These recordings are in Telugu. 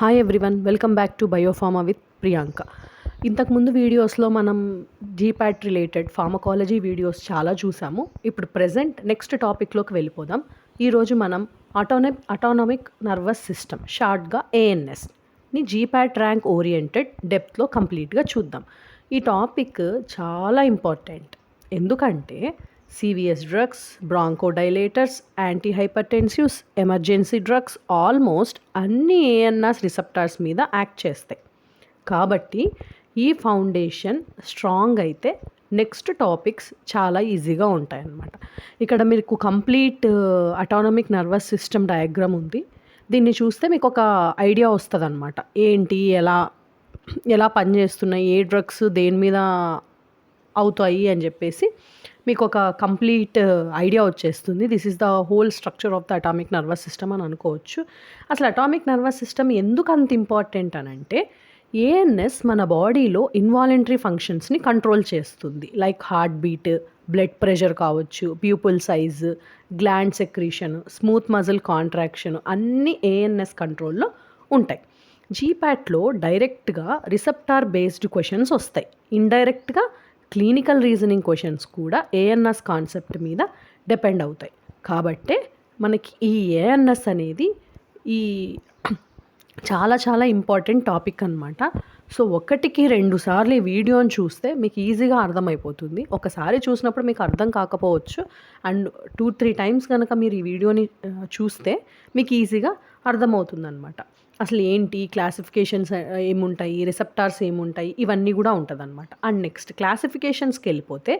Hi everyone, welcome back to biopharma with Priyanka. ఇంతకుముందు వీడియోస్లో మనం జీపాట్ రిలేటెడ్ ఫార్మకాలజీ వీడియోస్ చాలా చూసాము. ఇప్పుడు ప్రెజెంట్ నెక్స్ట్ టాపిక్లోకి వెళ్ళిపోదాం. ఈరోజు మనం అటానమిక్ నర్వస్ సిస్టమ్, షార్ట్గా ఏఎన్ఎస్ని జీపాట్ ర్యాంక్ ఓరియంటెడ్ డెప్త్లో కంప్లీట్గా చూద్దాం. ఈ టాపిక్ చాలా ఇంపార్టెంట్, ఎందుకంటే CVS drugs, bronchodilators, antihypertensives, emergency drugs almost అన్ని ఏఎన్ఎస్ రిసెప్టార్స్ మీద యాక్ట్ చేస్తాయి. కాబట్టి ఈ ఫౌండేషన్ స్ట్రాంగ్ అయితే నెక్స్ట్ టాపిక్స్ చాలా ఈజీగా ఉంటాయన్నమాట. ఇక్కడ మీకు complete autonomic nervous system diagram ఉంది. దీన్ని చూస్తే మీకు ఒక ఐడియా వస్తుంది అనమాట, ఏంటి ఎలా పనిచేస్తున్నాయి, ఏ డ్రగ్స్ దేని మీద అవుతాయి అని చెప్పేసి మీకు ఒక కంప్లీట్ ఐడియా వచ్చేస్తుంది. This is the whole structure of the atomic nervous system అని అనుకోవచ్చు. అసలు అటామిక్ నర్వస్ సిస్టమ్ ఎందుకు అంత ఇంపార్టెంట్ అని అంటే, ఏఎన్ఎస్ మన బాడీలో ఇన్వాలంటరీ ఫంక్షన్స్ని కంట్రోల్ చేస్తుంది. Like heart beat, blood pressure కావచ్చు, pupil size, gland secretion, smooth muscle contraction అన్నీ ఏఎన్ఎస్ కంట్రోల్లో ఉంటాయి. జీపాట్లో డైరెక్ట్గా రిసెప్టార్ బేస్డ్ క్వశ్చన్స్ వస్తాయి. ఇండైరెక్ట్గా క్లినికల్ రీజనింగ్ క్వశ్చన్స్ కూడా ఏఎన్ఎస్ కాన్సెప్ట్ మీద డిపెండ్ అవుతాయి. కాబట్టే మనకి ఈ ఏఎన్ఎస్ అనేది ఈ చాలా చాలా ఇంపార్టెంట్ టాపిక్ అనమాట. సో ఒకటికి 2 సార్లు ఈ వీడియోని చూస్తే మీకు ఈజీగా అర్థమైపోతుంది. ఒకసారి చూసినప్పుడు మీకు అర్థం కాకపోవచ్చు, అండ్ 2-3 టైమ్స్ కనుక మీరు ఈ వీడియోని చూస్తే మీకు ఈజీగా అర్థమవుతుంది అనమాట. అసలు ఏంటి క్లాసిఫికేషన్స్ ఏముంటాయి, రిసెప్టార్స్ ఏముంటాయి, ఇవన్నీ కూడా ఉంటుంది అనమాట. అండ్ నెక్స్ట్ క్లాసిఫికేషన్స్కి వెళ్ళిపోతే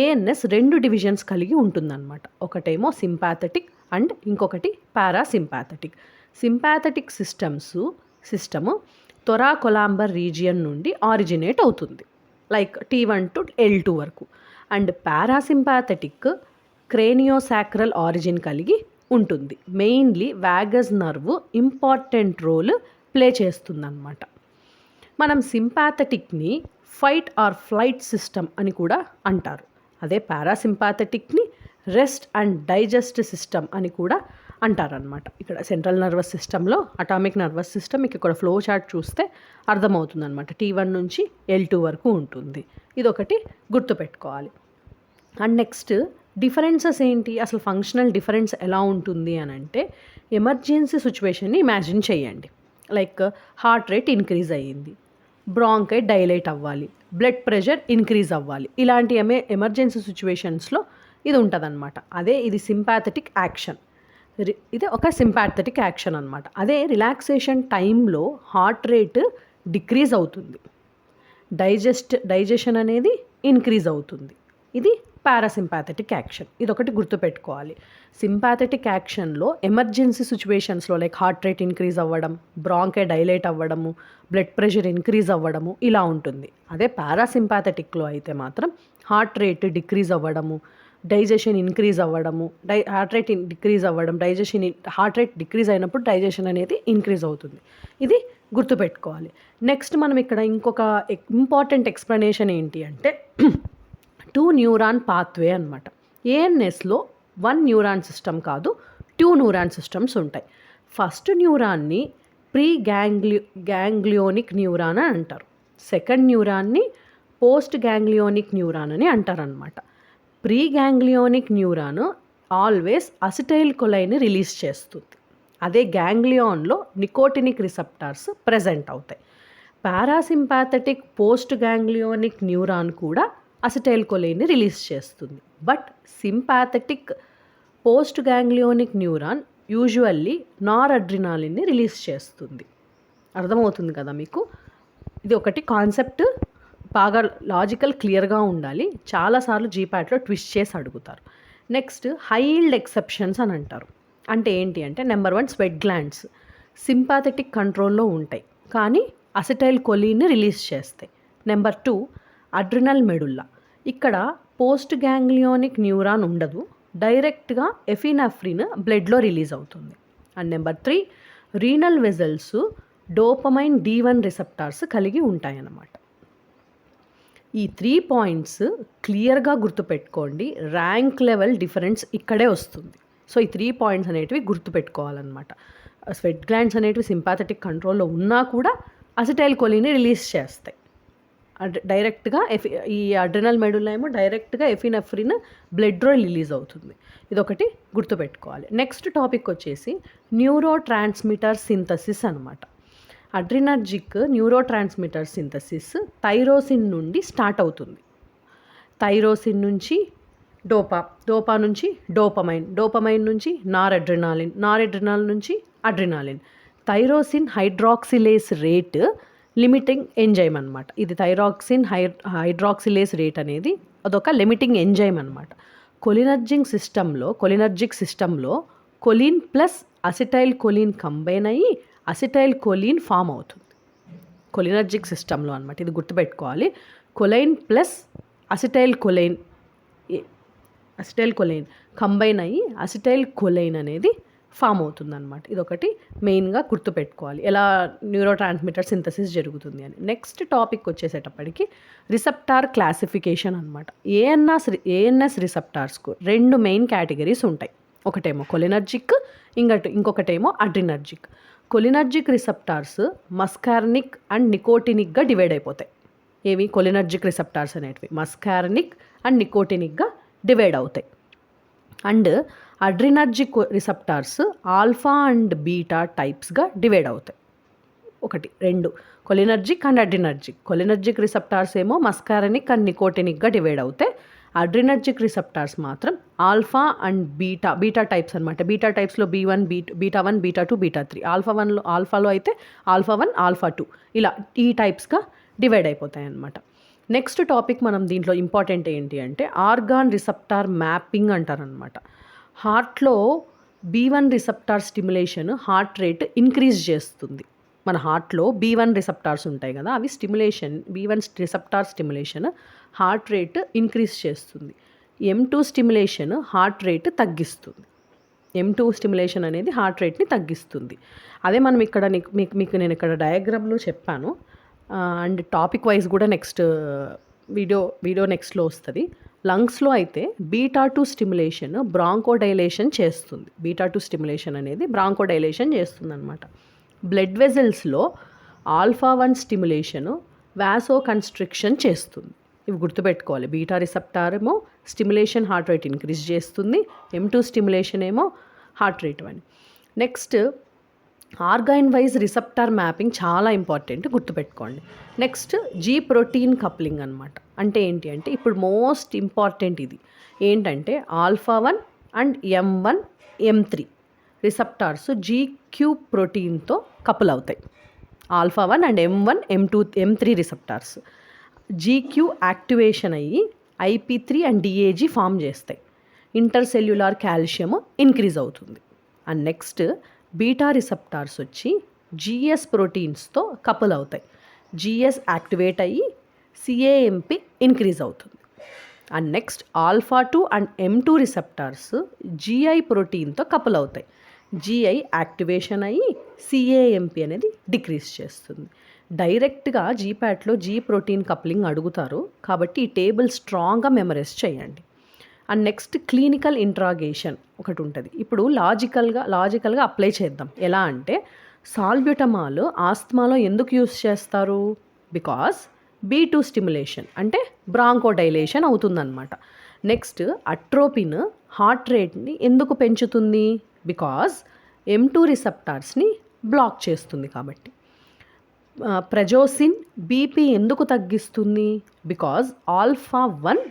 ఏఎన్ఎస్ 2 డివిజన్స్ కలిగి ఉంటుందన్నమాట. ఒకటేమో సింపాథెటిక్ అండ్ ఇంకొకటి పారాసింపాథెటిక్. సింపాథెటిక్ సిస్టము థొరాకొలాంబర్ రీజియన్ నుండి ఆరిజినేట్ అవుతుంది, లైక్ T1 to L2 వరకు. అండ్ పారాసింపాథెటిక్ క్రేనియోసాక్రల్ ఆరిజిన్ కలిగి ఉంటుంది. Mainly vagus nerve important role play చేస్తుందన్నమాట. మనం సింపాథెటిక్ని ఫైట్ ఆర్ ఫ్లైట్ సిస్టమ్ అని కూడా అంటారు. అదే పారాసింపాథెటిక్ని రెస్ట్ అండ్ డైజెస్ట్ సిస్టమ్ అని కూడా అంటారనమాట. ఇక్కడ సెంట్రల్ నర్వస్ సిస్టంలో అటామిక్ నర్వస్ సిస్టమ్ మీకు ఇక్కడ ఫ్లో చార్ట్ చూస్తే అర్థమవుతుందన్నమాట. T1 నుంచి L2 వరకు ఉంటుంది. ఇదొకటి గుర్తుపెట్టుకోవాలి. అండ్ నెక్స్ట్ డిఫరెన్సెస్ ఏంటి, అసలు ఫంక్షనల్ డిఫరెన్స్ ఎలా ఉంటుంది అని అంటే, ఎమర్జెన్సీ సిచ్యువేషన్ని ఇమాజిన్ చేయండి. లైక్ హార్ట్ రేట్ ఇంక్రీజ్ అయ్యింది, బ్రాంకై డైలేట్ అవ్వాలి, బ్లడ్ ప్రెషర్ ఇంక్రీజ్ అవ్వాలి. ఇలాంటి ఎమర్జెన్సీ సిచ్యువేషన్స్లో ఇది ఉంటుందన్నమాట. అదే ఇది సింపాథెటిక్ యాక్షన్, ఇది ఒక సింపాథెటిక్ యాక్షన్ అనమాట. అదే రిలాక్సేషన్ టైంలో హార్ట్ రేట్ డిక్రీజ్ అవుతుంది, డైజెషన్ అనేది ఇంక్రీజ్ అవుతుంది. ఇది పారాసింపాథెటిక్ యాక్షన్. ఇదొకటి గుర్తుపెట్టుకోవాలి. సింపాథెటిక్ యాక్షన్లో ఎమర్జెన్సీ సిచ్యువేషన్స్లో లైక్ హార్ట్ రేట్ ఇంక్రీజ్ అవ్వడం, బ్రాంకై డైలేట్ అవ్వడము, బ్లడ్ ప్రెషర్ ఇంక్రీజ్ అవ్వడము ఇలా ఉంటుంది. అదే పారాసింపాథెటిక్లో అయితే మాత్రం హార్ట్ రేట్ డిక్రీజ్ అవ్వడము, డైజెషన్ ఇంక్రీజ్ అవ్వడము, హార్ట్ రేట్ డిక్రీజ్ అయినప్పుడు డైజెషన్ అనేది ఇంక్రీజ్ అవుతుంది. ఇది గుర్తుపెట్టుకోవాలి. నెక్స్ట్ మనం ఇక్కడ ఇంకొక ఇంపార్టెంట్ ఎక్స్ప్లెనేషన్ ఏంటి అంటే 2 న్యూరాన్ పాత్వే అనమాట. ఏఎన్ఎస్లో 1 న్యూరాన్ సిస్టమ్ కాదు, 2 న్యూరాన్ సిస్టమ్స్ ఉంటాయి. ఫస్ట్ న్యూరాన్ని గ్యాంగ్లియోనిక్ న్యూరాన్ అని అంటారు. సెకండ్ న్యూరాన్ని పోస్ట్ గ్యాంగ్లియోనిక్ న్యూరాన్ అని అంటారనమాట. గ్యాంగ్లియోనిక్ న్యూరాన్ ఆల్వేస్ అసిటైల్ కొలైన్ని రిలీజ్ చేస్తుంది. అదే గ్యాంగ్లియాన్లో నికోటినిక్ రిసెప్టార్స్ ప్రెజెంట్ అవుతాయి. పారాసింపాథెటిక్ పోస్ట్ గ్యాంగ్లియోనిక్ న్యూరాన్ కూడా అసిటైల్ కొలైన్ని రిలీజ్ చేస్తుంది. But sympathetic post ganglionic neuron usually నార్ అడ్రినాలిన్ని రిలీజ్ చేస్తుంది. అర్థమవుతుంది కదా మీకు? ఇది ఒకటి కాన్సెప్ట్ బాగా లాజికల్ క్లియర్గా ఉండాలి. చాలాసార్లు జీపాట్లో ట్విస్ట్ చేసి అడుగుతారు. నెక్స్ట్ హై ఈల్డ్ ఎక్సెప్షన్స్ అని అంటారు. అంటే ఏంటి అంటే, నెంబర్ 1 స్వెట్ గ్లాండ్స్ సింపాథెటిక్ కంట్రోల్లో ఉంటాయి కానీ అసిటైల్ కొలీన్ని రిలీజ్ చేస్తాయి. నెంబర్ 2 అడ్రినల్ మెడుల్లా, ఇక్కడ పోస్ట్ గ్యాంగ్లియోనిక్ న్యూరాన్ ఉండదు, డైరెక్ట్గా ఎఫినెఫ్రిన్ బ్లడ్లో రిలీజ్ అవుతుంది. And number 3 renal vessels dopamine D1 receptors కలిగి ఉంటాయన్నమాట. ఈ 3 పాయింట్స్ క్లియర్గా గుర్తుపెట్టుకోండి. ర్యాంక్ లెవెల్ డిఫరెన్స్ ఇక్కడే వస్తుంది. సో ఈ 3 పాయింట్స్ అనేటివి గుర్తుపెట్టుకోవాలన్నమాట. స్వెట్ గ్లాండ్స్ అనేటివి సింపాథెటిక్ కంట్రోల్లో ఉన్నా కూడా అసిటైల్ కొలిన్ని రిలీజ్ చేస్తాయి. డైరెక్ట్గా ఈ అడ్రినల్ మెడుల్లా ఏమో డైరెక్ట్గా ఎఫినెఫ్రిన్ బ్లడ్లో రిలీజ్ అవుతుంది. ఇదొకటి గుర్తుపెట్టుకోవాలి. నెక్స్ట్ టాపిక్ వచ్చేసి న్యూరో ట్రాన్స్మిటర్ సింథసిస్ అనమాట. అడ్రినర్జిక్ న్యూరో ట్రాన్స్మిటర్ సింథసిస్ థైరోసిన్ నుండి స్టార్ట్ అవుతుంది. థైరోసిన్ నుంచి డోపా నుంచి డోపమైన్ నుంచి నారెడ్రినాలిన్ నుంచి adrenaline. Tyrosine hydroxylase rate limiting enzyme అనమాట. ఇది థైరాక్సిన్ హైడ్రాక్సిలేస్ రేట్ అనేది అదొక లిమిటింగ్ ఎంజైమ్ అనమాట. కొలినర్జిక్ సిస్టంలో choline plus acetylcholine combine అయ్యి అసిటైల్ కొలిన్ ఫామ్ అవుతుంది కొలినర్జిక్ సిస్టంలో అనమాట. ఇది గుర్తుపెట్టుకోవాలి. Choline plus acetylcholine combine అయ్యి అసిటైల్ కొలైన్ అనేది ఫామ్ అవుతుంది అనమాట. ఇదొకటి మెయిన్గా గుర్తుపెట్టుకోవాలి ఎలా న్యూరో ట్రాన్స్మిటర్ సింథసిస్ జరుగుతుంది అని. నెక్స్ట్ టాపిక్ వచ్చేసేటప్పటికి రిసెప్టార్ క్లాసిఫికేషన్ అనమాట. ఏఎన్ఎస్ రిసెప్టార్స్కు 2 మెయిన్ కేటగిరీస్ ఉంటాయి. ఒకటేమో కొలినర్జిక్, ఇంకొకటేమో adrenergic. Cholinergic receptors muscarinic and నికోటినిక్గా డివైడ్ అయిపోతాయి. ఏవి కొలినర్జిక్ రిసెప్టార్స్ అనేటివి మస్కార్నిక్ అండ్ నికోటినిక్గా డివైడ్ అవుతాయి. And adrenergic receptors alpha and beta టైప్స్గా డివైడ్ అవుతాయి. 2 కొలినర్జిక్ అండ్ అడ్రినర్జిక్. కొలినర్జిక్ రిసెప్టార్స్ ఏమో మస్కారనిక్ అండ్ నికోటినిక్గా డివైడ్ అవుతాయి. అడ్రినర్జిక్ రిసెప్టార్స్ మాత్రం ఆల్ఫా అండ్ బీటా టైప్స్ అనమాట. బీటా టైప్స్లో బీటా 1, బీటా 2, బీటా 3. ఆల్ఫాలో అయితే ఆల్ఫా 1, ఆల్ఫా 2 ఇలా ఈ టైప్స్గా డివైడ్ అయిపోతాయి అన్నమాట. నెక్స్ట్ టాపిక్ మనం దీంట్లో ఇంపార్టెంట్ ఏంటి అంటే ఆర్గాన్ రిసెప్టార్ మ్యాపింగ్ అంటారనమాట. హార్ట్లో B1 receptor stimulation heart rate increase చేస్తుంది. మన హార్ట్లో B1 రిసెప్టార్స్ ఉంటాయి కదా, అవి B1 receptor stimulation heart rate increase చేస్తుంది. M2 స్టిమ్యులేషన్ హార్ట్ రేట్ తగ్గిస్తుంది. M2 స్టిమ్యులేషన్ అనేది హార్ట్ రేట్ని తగ్గిస్తుంది. అదే మనం ఇక్కడ మీకు నేను ఇక్కడ డయాగ్రామ్లో చెప్పాను. అండ్ టాపిక్ వైజ్ కూడా నెక్స్ట్ వీడియో నెక్స్ట్లో వస్తుంది. లంగ్స్లో అయితే బీటా 2 స్టిమ్యులేషన్ బ్రాంకోడైలేషన్ చేస్తుంది. బీటా 2 స్టిమ్యులేషన్ అనేది బ్రాంకోడైలేషన్ చేస్తుంది అనమాట. బ్లడ్ వెజల్స్లో ఆల్ఫా 1 స్టిమ్యులేషను వాసో కన్స్ట్రిక్షన్ చేస్తుంది. ఇవి గుర్తుపెట్టుకోవాలి. బీటా రిసెప్టార్ ఏమో స్టిమ్యులేషన్ హార్ట్ రేట్ ఇంక్రీజ్ చేస్తుంది. M2 స్టిమ్యులేషన్ ఏమో హార్ట్ రేట్ అని. Next organ wise receptor mapping చాలా ఇంపార్టెంట్, గుర్తుపెట్టుకోండి. నెక్స్ట్ జీ ప్రోటీన్ కప్లింగ్ అనమాట. అంటే ఏంటి అంటే ఇప్పుడు మోస్ట్ ఇంపార్టెంట్ ఇది ఏంటంటే ఆల్ఫా 1 అండ్ M1 M3 రిసెప్టార్స్ GQ ప్రోటీన్తో కపుల్ అవుతాయి. Alpha 1 and M1 M2 M3 రిసెప్టార్స్ GQ యాక్టివేషన్ అయ్యి IP3 అండ్ DAG ఫామ్ చేస్తాయి. ఇంటర్సెల్యులార్ కాల్షియం ఇంక్రీజ్ అవుతుంది. అండ్ నెక్స్ట్ బీటా రిసెప్టార్స్ వచ్చి GS ప్రోటీన్స్తో కపుల్ అవుతాయి. GS యాక్టివేట్ అయ్యి CAMP ఇంక్రీజ్ అవుతుంది. And next alpha 2 and M2 receptors GI ప్రోటీన్తో కపుల్ అవుతాయి. GI యాక్టివేషన్ అయ్యి CAMP అనేది డిక్రీజ్ చేస్తుంది. డైరెక్ట్గా జీప్యాట్లో G ప్రోటీన్ కప్లింగ్ అడుగుతారు కాబట్టి ఈ టేబుల్ స్ట్రాంగ్గా మెమరైజ్ చేయండి. అండ్ నెక్స్ట్ క్లినికల్ ఇంట్రాగేషన్ ఒకటి ఉంటుంది. ఇప్పుడు లాజికల్గా అప్లై చేద్దాం. ఎలా అంటే సాల్బ్యూటమాల్ ఆస్తమాలో ఎందుకు యూస్ చేస్తారు? బికాస్ B2 స్టిమ్యులేషన్ అంటే బ్రాంకోడైలేషన్ అవుతుందన్నమాట. నెక్స్ట్ అట్రోపిన్ హార్ట్ రేట్ని ఎందుకు పెంచుతుంది? బికాస్ M2 రిసెప్టార్స్ని బ్లాక్ చేస్తుంది కాబట్టి. ప్రజోసిన్ బీపీ ఎందుకు తగ్గిస్తుంది? బికాజ్ ఆల్ఫా 1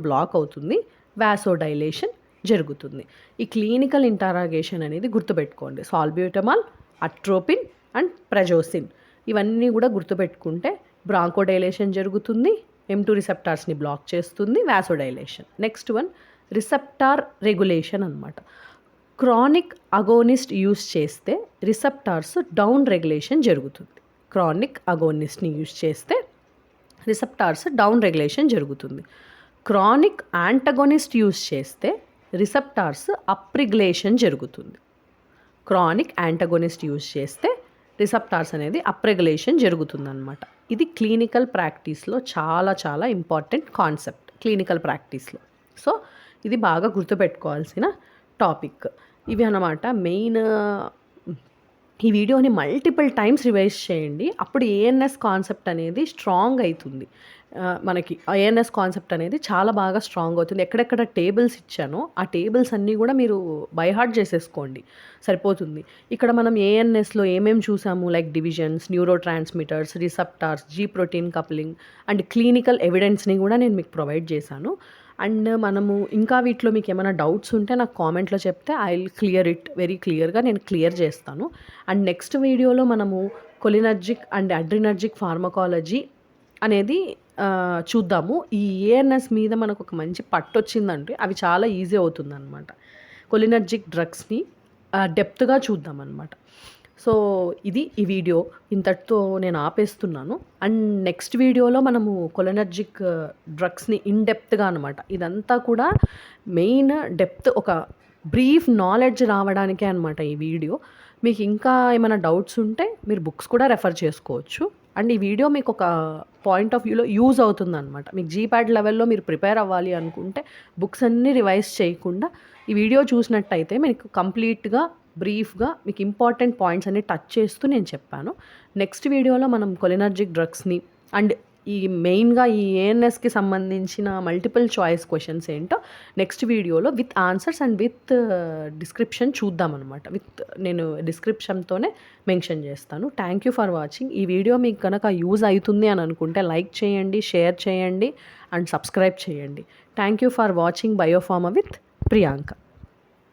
బ్లాక్ అవుతుంది, వాసోడైలేషన్ జరుగుతుంది. ఈ క్లినికల్ ఇంటరాగేషన్ అనేది గుర్తుపెట్టుకోండి. సాల్బ్యూటమాల్, అట్రోపిన్ అండ్ ప్రజోసిన్ ఇవన్నీ కూడా గుర్తుపెట్టుకుంటే బ్రాంకోడైలేషన్ జరుగుతుంది, M2 రిసెప్టార్స్ని బ్లాక్ చేస్తుంది, vasodilation. Next one receptor regulation అనమాట. క్రానిక్ అగోనిస్ట్ యూస్ చేస్తే రిసెప్టార్స్ డౌన్ రెగ్యులేషన్ జరుగుతుంది. క్రానిక్ అగోనిస్ట్ని యూస్ చేస్తే రిసెప్టార్స్ డౌన్ రెగ్యులేషన్ జరుగుతుంది. క్రానిక్ యాంటగోనిస్ట్ యూస్ చేస్తే రిసెప్టార్స్ అప్రిగ్యులేషన్ జరుగుతుంది. క్రానిక్ యాంటగోనిస్ట్ యూస్ చేస్తే రిసెప్టార్స్ అనేది అప్రెగ్యులేషన్ జరుగుతుందన్నమాట. ఇది క్లినికల్ ప్రాక్టీస్లో చాలా చాలా ఇంపార్టెంట్ కాన్సెప్ట్ క్లినికల్ ప్రాక్టీస్లో. సో ఇది బాగా గుర్తుపెట్టుకోవాల్సిన టాపిక్. ఇవి అన్నమాట మెయిన్. ఈ వీడియోని మల్టిపుల్ టైమ్స్ రివైజ్ చేయండి. అప్పుడు ఏఎన్ఎస్ కాన్సెప్ట్ అనేది స్ట్రాంగ్ అయితుంది. మనకి ఏఎన్ఎస్ కాన్సెప్ట్ అనేది చాలా బాగా స్ట్రాంగ్ అవుతుంది. ఎక్కడెక్కడ టేబుల్స్ ఇచ్చానో ఆ టేబుల్స్ అన్నీ కూడా మీరు బై హార్ట్ చేసేసుకోండి, సరిపోతుంది. ఇక్కడ మనం ఏఎన్ఎస్లో ఏమేమి చూసాము, like divisions, neurotransmitters, receptors, G protein coupling and clinical ఎవిడెన్స్ని కూడా నేను మీకు ప్రొవైడ్ చేశాను. అండ్ మనము ఇంకా వీటిలో మీకు ఏమైనా డౌట్స్ ఉంటే నాకు కామెంట్లో చెప్తే I will clear it very క్లియర్గా, నేను క్లియర్ చేస్తాను. అండ్ నెక్స్ట్ వీడియోలో మనము కొలినర్జిక్ అండ్ అడ్రినర్జిక్ ఫార్మకాలజీ అనేది చూద్దాము. ఈ ఏఎన్ఎస్ మీద మనకు ఒక మంచి పట్టు వచ్చిందంటే అవి చాలా ఈజీ అవుతుందన్నమాట. కొలినర్జిక్ డ్రగ్స్ని డెప్త్గా చూద్దామన్నమాట. సో ఇది ఈ వీడియో, ఇంతటితో నేను ఆపేస్తున్నాను. అండ్ నెక్స్ట్ వీడియోలో మనము కొలినర్జిక్ డ్రగ్స్ని ఇన్ డెప్త్గా అనమాట, ఇదంతా కూడా మెయిన్ డెప్త్, ఒక బ్రీఫ్ నాలెడ్జ్ రావడానికే అనమాట ఈ వీడియో. మీకు ఇంకా ఏమైనా డౌట్స్ ఉంటే మీరు బుక్స్ కూడా రెఫర్ చేసుకోవచ్చు. అండ్ ఈ వీడియో మీకు ఒక పాయింట్ ఆఫ్ వ్యూలో యూజ్ అవుతుందన్నమాట. మీకు జీప్యాడ్ లెవెల్లో మీరు ప్రిపేర్ అవ్వాలి అనుకుంటే బుక్స్ అన్నీ రివైజ్ చేయకుండా ఈ వీడియో చూసినట్టయితే మీకు కంప్లీట్గా బ్రీఫ్గా మీకు ఇంపార్టెంట్ పాయింట్స్ అన్ని టచ్ చేస్తూ నేను చెప్పాను. నెక్స్ట్ వీడియోలో మనం కొలినర్జిక్ డ్రగ్స్ని అండ్ ఈ మెయిన్గా ఈ ఏఎన్ఎస్కి సంబంధించిన మల్టిపుల్ చాయిస్ క్వశ్చన్స్ ఏంటో నెక్స్ట్ వీడియోలో with answers and with description చూద్దామన్నమాట. నేను డిస్క్రిప్షన్తోనే మెన్షన్ చేస్తాను. Thank you for watching. ఈ వీడియో మీకు కనుక యూజ్ అవుతుంది అని అనుకుంటే లైక్ చేయండి, షేర్ చేయండి అండ్ సబ్స్క్రైబ్ చేయండి. Thank you for watching biopharma with Priyanka.